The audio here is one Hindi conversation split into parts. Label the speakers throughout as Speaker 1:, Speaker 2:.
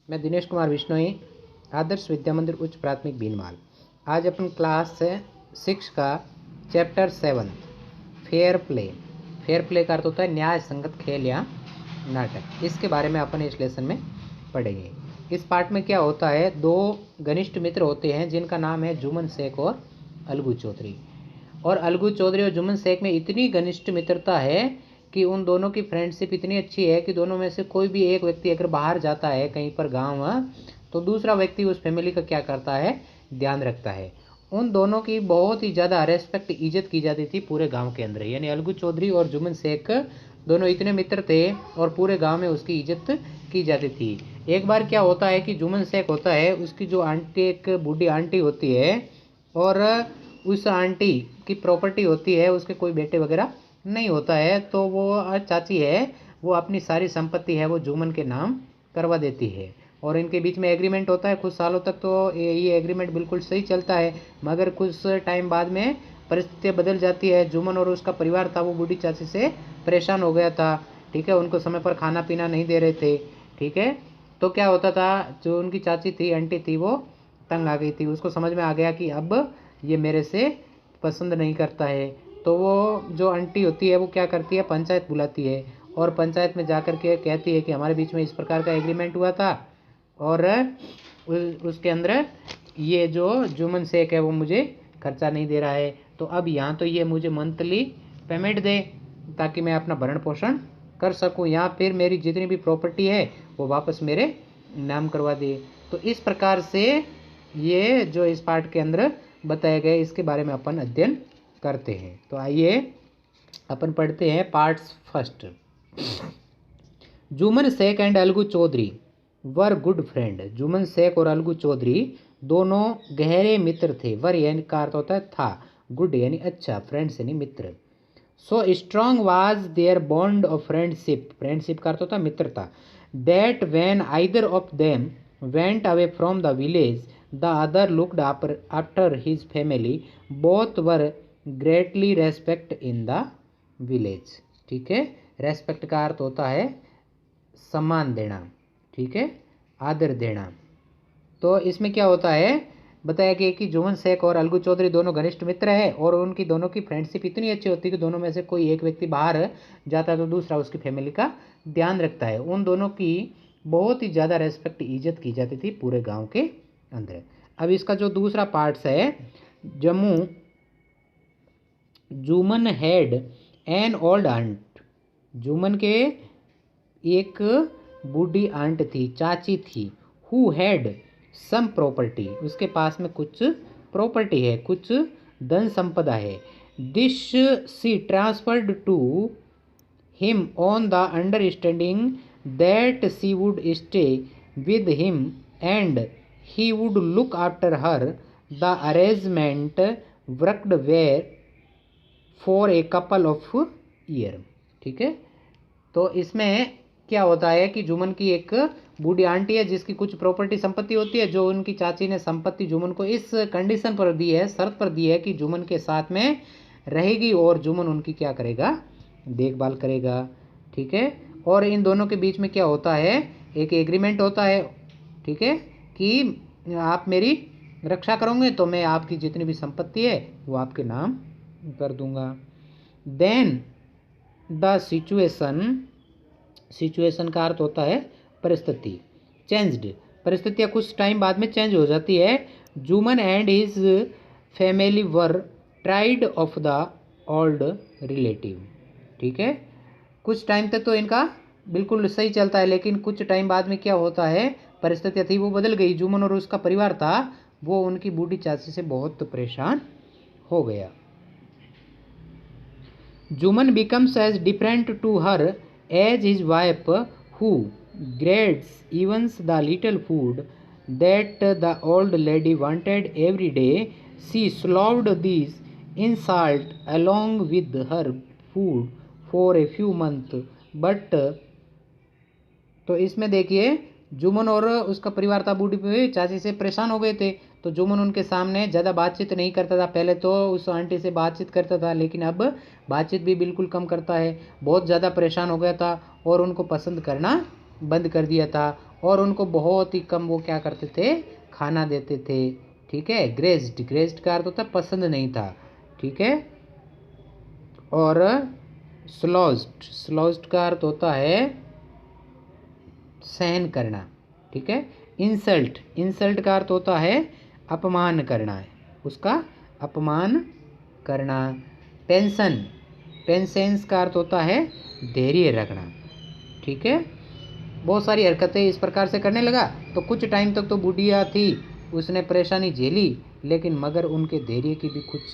Speaker 1: मैं दिनेश कुमार बिश्नोई, आदर्श विद्या मंदिर उच्च प्राथमिक भीनमाल। आज अपन क्लास 6 का chapter 7 fair play. Fair play का अर्थ होता है न्याय संगत खेल या नाटक। इसके बारे में अपन इस लेसन में पढ़ेंगे। इस पार्ट में क्या होता है, दो घनिष्ठ मित्र होते हैं जिनका नाम है जुमन शेख और अलगू चौधरी। और अलगू चौधरी और जुमन शेख में इतनी घनिष्ठ मित्रता है कि उन दोनों की फ्रेंडशिप इतनी अच्छी है कि दोनों में से कोई भी एक व्यक्ति अगर बाहर जाता है कहीं पर गांव, तो दूसरा व्यक्ति उस फैमिली का क्या करता है, ध्यान रखता है। उन दोनों की बहुत ही ज़्यादा रेस्पेक्ट, इज्जत की जाती थी पूरे गांव के अंदर। यानी अलगू चौधरी और जुमन शेख दोनों इतने मित्र थे और पूरे गांव में उसकी इज्जत की जाती थी। एक बार क्या होता है कि जुमन शेख होता है, उसकी जो आंटी, एक बूढ़ी आंटी होती है, और उस आंटी की प्रॉपर्टी होती है, उसके कोई बेटे वगैरह नहीं होता है, तो वो चाची है, वो अपनी सारी संपत्ति है वो जुमन के नाम करवा देती है। और इनके बीच में एग्रीमेंट होता है कुछ सालों तक, तो ये एग्रीमेंट बिल्कुल सही चलता है। मगर कुछ टाइम बाद में परिस्थितियाँ बदल जाती है। जुमन और उसका परिवार था वो बूढ़ी चाची से परेशान हो गया था, ठीक है। उनको समय पर खाना पीना नहीं दे रहे थे, ठीक है। तो क्या होता था, जो उनकी चाची थी, आंटी थी, वो तंग आ गई थी। उसको समझ में आ गया कि अब ये मेरे से पसंद नहीं करता है। तो वो जो आंटी होती है वो क्या करती है, पंचायत बुलाती है और पंचायत में जाकर के कहती है कि हमारे बीच में इस प्रकार का एग्रीमेंट हुआ था और उसके अंदर ये जो जुमन शेख है वो मुझे खर्चा नहीं दे रहा है, तो अब यहाँ तो ये मुझे मंथली पेमेंट दे ताकि मैं अपना भरण पोषण कर सकूँ, या फिर मेरी जितनी भी प्रॉपर्टी है वो वापस मेरे नाम करवा दे। तो इस प्रकार से ये जो इस पार्ट के अंदर बताया गया इसके बारे में अपन अध्ययन करते हैं। तो आइए अपन पढ़ते हैं parts first. Jumman Shaikh and Algu Chaudhary were good friend. Jumman Shaikh और अलगू चौधरी दोनों गहरे मित्र थे। वर यानी का अर्थ होता है था, गुड यानी अच्छा, फ्रेंड्स यानी मित्र। So strong was their bond of friendship. Friendship का अर्थ होता है मित्रता। That when either of them went away from the village the other looked after his family. Both were greatly respect in the village. ठीक है, रेस्पेक्ट का अर्थ होता है सम्मान देना, ठीक है, आदर देना। तो इसमें क्या होता है, बताया गया कि जुमन शेख और अलगू चौधरी दोनों घनिष्ठ मित्र है और उनकी दोनों की फ्रेंडशिप इतनी अच्छी होती है कि दोनों में से कोई एक व्यक्ति बाहर जाता है तो दूसरा उसकी फैमिली का ध्यान रखता है। उन दोनों की बहुत ही ज़्यादा रेस्पेक्ट, इज्जत की जाती थी पूरे गांव के अंदर। अब इसका जो दूसरा पार्ट्स है, Jammu Juman had an old aunt. Juman के एक बूढ़ी आंट थी, चाची थी। हु हैड सम प्रॉपर्टी, उसके पास में कुछ प्रॉपर्टी है, कुछ धन संपदा है। This she transferred to him on the understanding that she would stay with him and he would look after her. The arrangement worked well for a couple of year. ठीक है, तो इसमें क्या होता है कि जुमन की एक बूढ़ी आंटी है जिसकी कुछ प्रॉपर्टी संपत्ति होती है, जो उनकी चाची ने संपत्ति जुमन को इस कंडीशन पर दी है, शर्त पर दी है कि जुमन के साथ में रहेगी और जुमन उनकी क्या करेगा, देखभाल करेगा। ठीक है, और इन दोनों के बीच में क्या होता है, एक एग्रीमेंट होता है, ठीक है, कि आप मेरी रक्षा करोगे तो मैं आपकी जितनी भी संपत्ति है वो आपके नाम कर दूंगा। देन द सिचुएशन का अर्थ होता है परिस्थिति, चेंज्ड। परिस्थितियाँ कुछ टाइम बाद में चेंज हो जाती है। Juman and his family were tried of the old relative. ठीक है, कुछ टाइम तक तो इनका बिल्कुल सही चलता है, लेकिन कुछ टाइम बाद में क्या होता है, परिस्थितियाँ थी वो बदल गई। जुमन और उसका परिवार था वो उनकी बूढ़ी चाची से बहुत परेशान हो गया। Juman becomes as different to her as his wife, who grades even the little food that the old lady wanted every day. She swallowed these insult along with her food for a few months, but तो इसमें देखिए, जुमन और उसका परिवार था बूढ़ी चाची से परेशान हो गए थे, तो जुमन उनके सामने ज़्यादा बातचीत नहीं करता था। पहले तो उस आंटी से बातचीत करता था, लेकिन अब बातचीत भी बिल्कुल कम करता है। बहुत ज़्यादा परेशान हो गया था और उनको पसंद करना बंद कर दिया था। और उनको बहुत ही कम वो क्या करते थे, खाना देते थे। ठीक है, ग्रेज्ड का अर्थ होता है पसंद नहीं था। ठीक है, और स्लॉज्ड का अर्थ होता है सहन करना। ठीक है, इंसल्ट का अर्थ होता है अपमान करना है, उसका अपमान करना। पेंसेंस का अर्थ होता है धैर्य रखना। ठीक है, बहुत सारी हरकतें इस प्रकार से करने लगा तो कुछ टाइम तक तो बुढ़िया थी, उसने परेशानी झेली, लेकिन मगर उनके धैर्य की भी कुछ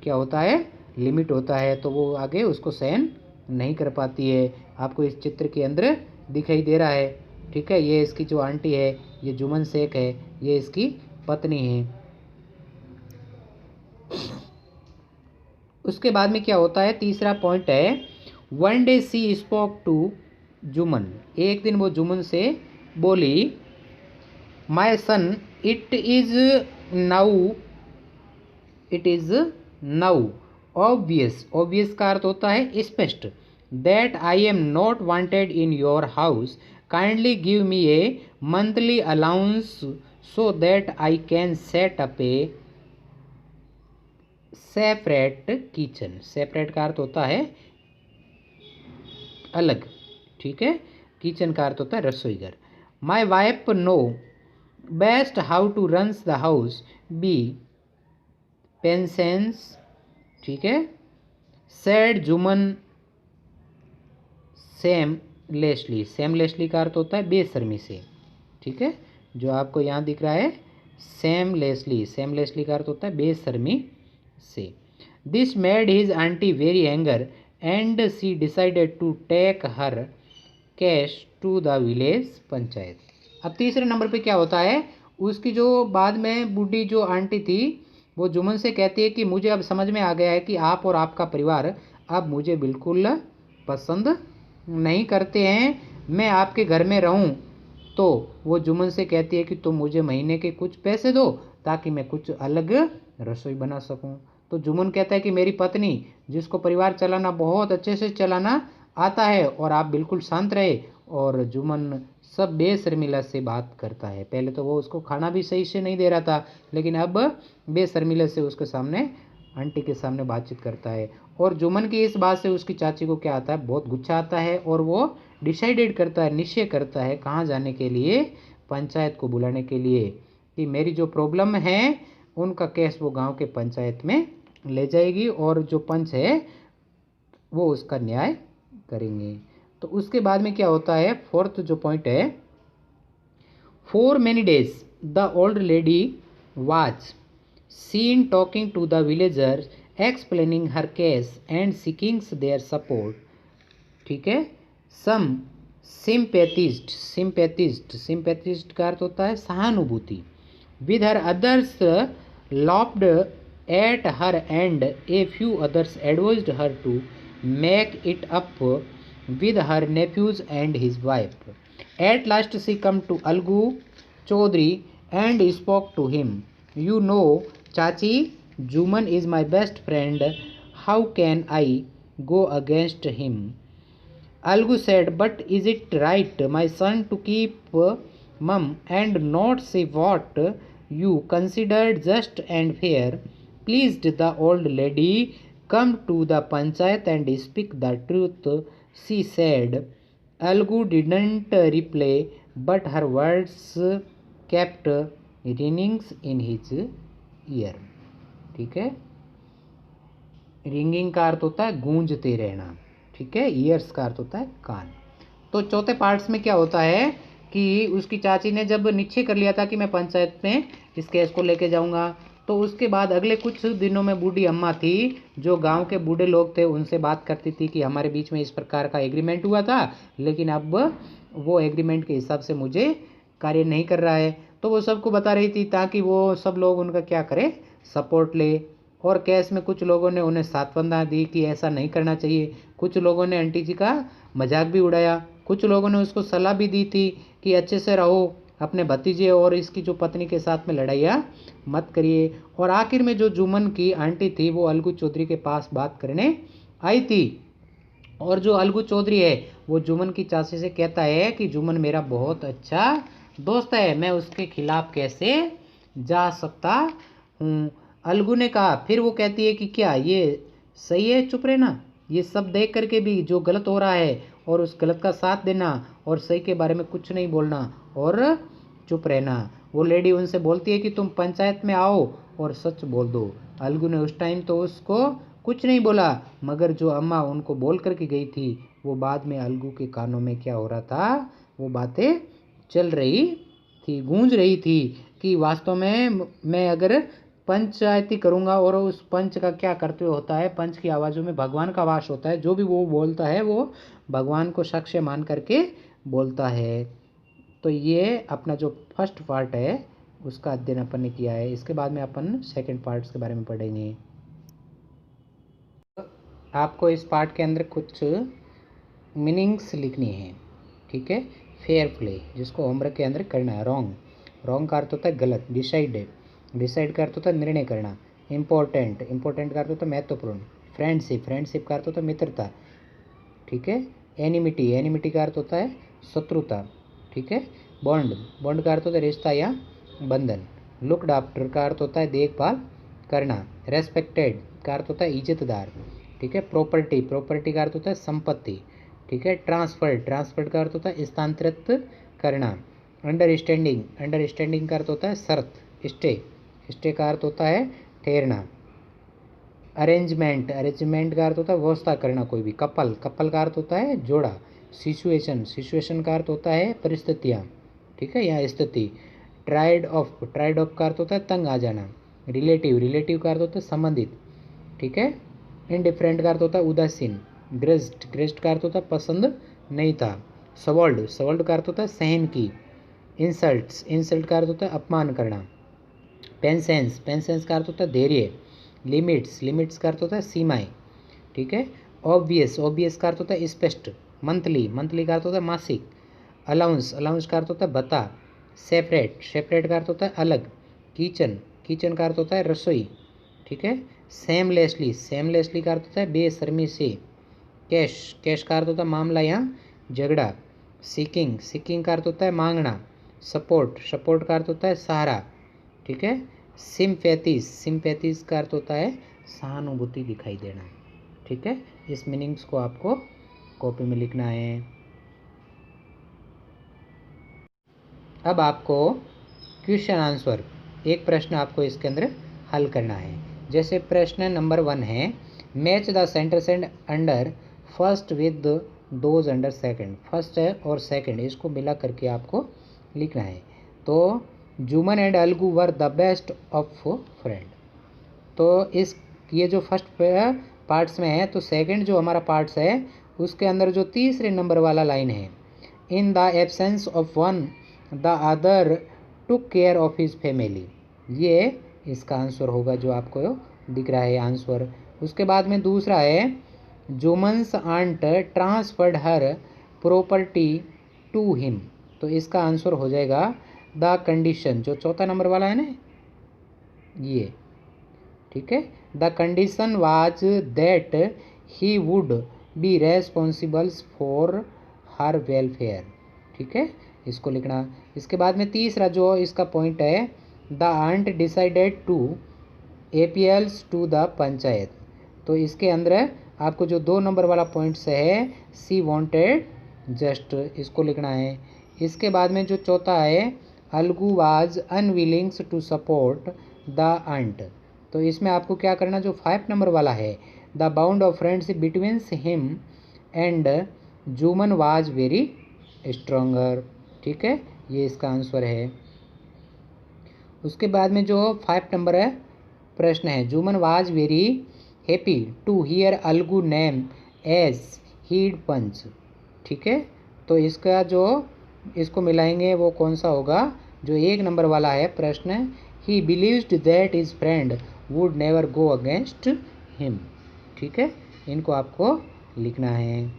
Speaker 1: क्या होता है, लिमिट होता है, तो वो आगे उसको सहन नहीं कर पाती है। आपको इस चित्र के अंदर दिखाई दे रहा है। ठीक है, ये इसकी जो आंटी है, ये जुमन शेख है, ये इसकी पत्नी है। उसके बाद में क्या होता है, तीसरा पॉइंट है, one day she spoke to Jumman. एक दिन वो जुमन से बोली, my son it is now obvious का अर्थ होता है स्पष्ट, that I am not wanted in your house, kindly give me a monthly allowance so that I can set up a separate kitchen. Separate का अर्थ होता है अलग। ठीक है, किचन का अर्थ होता है रसोई घर। My wife know best how to runs the house, be patience. ठीक है, सैड जुमन सेमलेसली का अर्थ होता है बेशर्मी से। ठीक है, जो आपको यहाँ दिख रहा है सेमलेसली का अर्थ होता है बेशर्मी से। This made his aunty very anger and she decided to take her case to the village panchayat. अब तीसरे नंबर पे क्या होता है, उसकी जो बाद में बूढ़ी जो आंटी थी वो जुमन से कहती है कि मुझे अब समझ में आ गया है कि आप और आपका परिवार अब मुझे बिल्कुल पसंद नहीं करते हैं, मैं आपके घर में रहूं। तो वो जुमन से कहती है कि तुम मुझे महीने के कुछ पैसे दो ताकि मैं कुछ अलग रसोई बना सकूं। तो जुमन कहता है कि मेरी पत्नी, जिसको परिवार चलाना बहुत अच्छे से चलाना आता है, और आप बिल्कुल शांत रहे। और जुमन सब बेशर्मिला से बात करता है। पहले तो वो उसको खाना भी सही से नहीं दे रहा था, लेकिन अब बेशर्मिला से उसके सामने, आंटी के सामने बातचीत करता है। और जुमन की इस बात से उसकी चाची को क्या आता है, बहुत गुस्सा आता है, और वो डिसाइडेड करता है, निश्चय करता है कहाँ जाने के लिए, पंचायत को बुलाने के लिए, कि मेरी जो प्रॉब्लम है उनका केस वो गांव के पंचायत में ले जाएगी और जो पंच है वो उसका न्याय करेंगे। तो उसके बाद में क्या होता है, फोर्थ जो पॉइंट है, for many days the old lady was seen talking to the villagers, explaining her case and seeking their support. ठीक है, सम सिंपैथिस्ट का अर्थ होता है सहानुभूति। With her others laughed at her and a few others advised her to make it up with her nephews and his wife. At last she come to Algu Chaudhary and spoke to him. You know, Chachi, Juman is my best friend. How can I go against him? Algu said, but is it right, my son, to keep mum and not say what you considered just and fair? Pleased the old lady come to the panchayat and speak the truth, she said. Algu didn't reply, but her words kept ringing in his ear. ठीक है, रिंगिंग का अर्थ होता है गूंजते रहना। ठीक है, ईयर्स का अर्थ होता है कान। तो चौथे पार्ट्स में क्या होता है कि उसकी चाची ने जब निश्चय कर लिया था कि मैं पंचायत में इस केस को लेके जाऊंगा, तो उसके बाद अगले कुछ दिनों में बूढ़ी अम्मा थी, जो गांव के बूढ़े लोग थे, उनसे बात करती थी कि हमारे बीच में इस प्रकार का एग्रीमेंट हुआ था, लेकिन अब वो एग्रीमेंट के हिसाब से मुझे कार्य नहीं कर रहा है। तो वो सबको बता रही थी ताकि वो सब लोग उनका क्या करें, सपोर्ट ले। और केस में कुछ लोगों ने उन्हें सांत्वना दी कि ऐसा नहीं करना चाहिए। कुछ लोगों ने आंटी जी का मजाक भी उड़ाया, कुछ लोगों ने उसको सलाह भी दी थी कि अच्छे से रहो, अपने भतीजे और इसकी जो पत्नी के साथ में लड़ाइयाँ मत करिए। और आखिर में जो जुमन की आंटी थी वो अलगू चौधरी के पास बात करने आई थी, और जो अलगू चौधरी है वो जुमन की चाची से कहता है कि जुमन मेरा बहुत अच्छा दोस्त है, मैं उसके खिलाफ कैसे जा सकता हूँ। अलगू ने कहा, फिर वो कहती है कि क्या ये सही है चुप रहना, ये सब देख करके भी जो गलत हो रहा है और उस गलत का साथ देना और सही के बारे में कुछ नहीं बोलना और चुप रहना। वो लेडी उनसे बोलती है कि तुम पंचायत में आओ और सच बोल दो। अलगू ने उस टाइम तो उसको कुछ नहीं बोला, मगर जो अम्मा उनको बोल करके गई थी वो बाद में अलगू के कानों में क्या हो रहा था, वो बातें चल रही थी, गूंज रही थी कि वास्तव में मैं अगर पंचायती करूँगा और उस पंच का क्या कर्तव्य होता है, पंच की आवाज़ों में भगवान का वास होता है, जो भी वो बोलता है वो भगवान को साक्ष्य मान करके बोलता है। तो ये अपना जो फर्स्ट पार्ट है उसका अध्ययन अपन ने किया है। इसके बाद में अपन सेकंड पार्ट्स के बारे में पढ़ेंगे। आपको इस पार्ट के अंदर कुछ मीनिंग्स लिखनी है, ठीक है। फेयर प्ले जिसको होमवर्क के अंदर करना है। रॉन्ग, रॉन्ग का अर्थ होता है गलत। डिसाइड, डिसाइड का अर्थ होता है निर्णय करना। इम्पोर्टेंट, इम्पोर्टेंट का अर्थ होता है महत्वपूर्ण। फ्रेंडशिप, फ्रेंडशिप का अर्थ होता है मित्रता, ठीक है। एनिमिटी, एनिमिटी का अर्थ होता है शत्रुता, ठीक है। बॉन्ड, बॉन्ड का अर्थ होता है रिश्ता या बंधन। लुक्ड आफ्टर का अर्थ होता है देखभाल करना। रेस्पेक्टेड का अर्थ होता है इज्जतदार, ठीक है। प्रॉपर्टी, प्रॉपर्टी का अर्थ होता है संपत्ति, ठीक है। ट्रांसफर्ड, ट्रांसफर्ड का अर्थ होता है स्थानांतरित करना। अंडरस्टैंडिंग, अंडरस्टैंडिंग का अर्थ होता है शर्त। स्टे, स्टे का अर्थ होता है ठहरना। अरेंजमेंट, अरेंजमेंट का अर्थ होता है व्यवस्था करना कोई भी। कपल, कपल का अर्थ होता है जोड़ा। सिचुएशन, सिचुएशन का अर्थ होता है परिस्थितियाँ, ठीक है, या स्थिति। ट्राइड ऑफ, ट्राइड ऑफ का अर्थ होता है तंग आ जाना। रिलेटिव, रिलेटिव का अर्थ होता है संबंधित, ठीक है। इनडिफरेंट का अर्थ होता है उदासीन। ग्रस्ट, ग्रस्ट का अर्थ होता है पसंद नहीं था। सवॉल्ड, सवॉल्ड का अर्थ होता है सहन की। इंसल्ट्स, इंसल्ट का अर्थ होता है अपमान करना। पेंसेंस, पेंसेंस का अर्थ होता है धैर्य। लिमिट्स, लिमिट्स का अर्थ होता है सीमाएं, ठीक है। ऑब्वियस, ऑब्वियस का अर्थ होता है स्पष्ट। मंथली, मंथली का अर्थ होता है मासिक। अलाउंस, अलाउंस का अर्थ होता है भत्ता। सेपरेट, सेपरेट का अर्थ होता है अलग। किचन, किचन का अर्थ होता है रसोई, ठीक है। सेमलेसली, सेमलेसली का अर्थ होता है बेशर्मी से। कैश, कैश का अर्थ होता है मामला या झगड़ा। सीकिंग, सीकिंग का अर्थ होता है मांगना। सपोर्ट, सपोर्ट का अर्थ होता है सहारा, ठीक है। सिम्पैथीज, सिम्पैथीज का अर्थ होता है सहानुभूति दिखाई देना, ठीक है। इस मीनिंग्स को आपको कॉपी में लिखना है। अब आपको क्वेश्चन आंसर, एक प्रश्न आपको इसके अंदर हल करना है। जैसे प्रश्न नंबर 1 है, match the sentence and under first with those under second. First है और सेकंड इसको मिला करके आपको लिखना है। तो Juman and Algu were the best of friend. तो इस ये जो फर्स्ट पार्ट्स में है, तो सेकंड जो हमारा पार्ट्स है उसके अंदर जो तीसरे नंबर वाला लाइन है, in the absence of one the other took care of his family, ये इसका आंसर होगा जो आपको दिख रहा है आंसर। उसके बाद में दूसरा है, Jumman's aunt transferred her property to him. तो इसका आंसर हो जाएगा द कंडीशन, जो चौथा नंबर वाला है ना ये, ठीक है। The condition was that he would be responsible for her welfare, ठीक है, इसको लिखना। इसके बाद में तीसरा जो इसका पॉइंट है, the aunt decided to appeals to the panchayat. तो इसके अंदर आपको जो 2 नंबर वाला पॉइंट्स है, सी वांटेड जस्ट, इसको लिखना है। इसके बाद में जो चौथा है, Algu was unwilling to support the aunt. तो इसमें आपको क्या करना, जो 5 नंबर वाला है, the bound of friendship between him and Juman was very stronger, ठीक है, ये इसका आंसर है। उसके बाद में जो 5 नंबर है प्रश्न है, Jumman was very happy to hear Algu name as head panch, ठीक है। तो इसका जो इसको मिलाएंगे वो कौन सा होगा, जो 1 नंबर वाला है प्रश्न, ही believed that his friend would never go against him, ठीक है, इनको आपको लिखना है।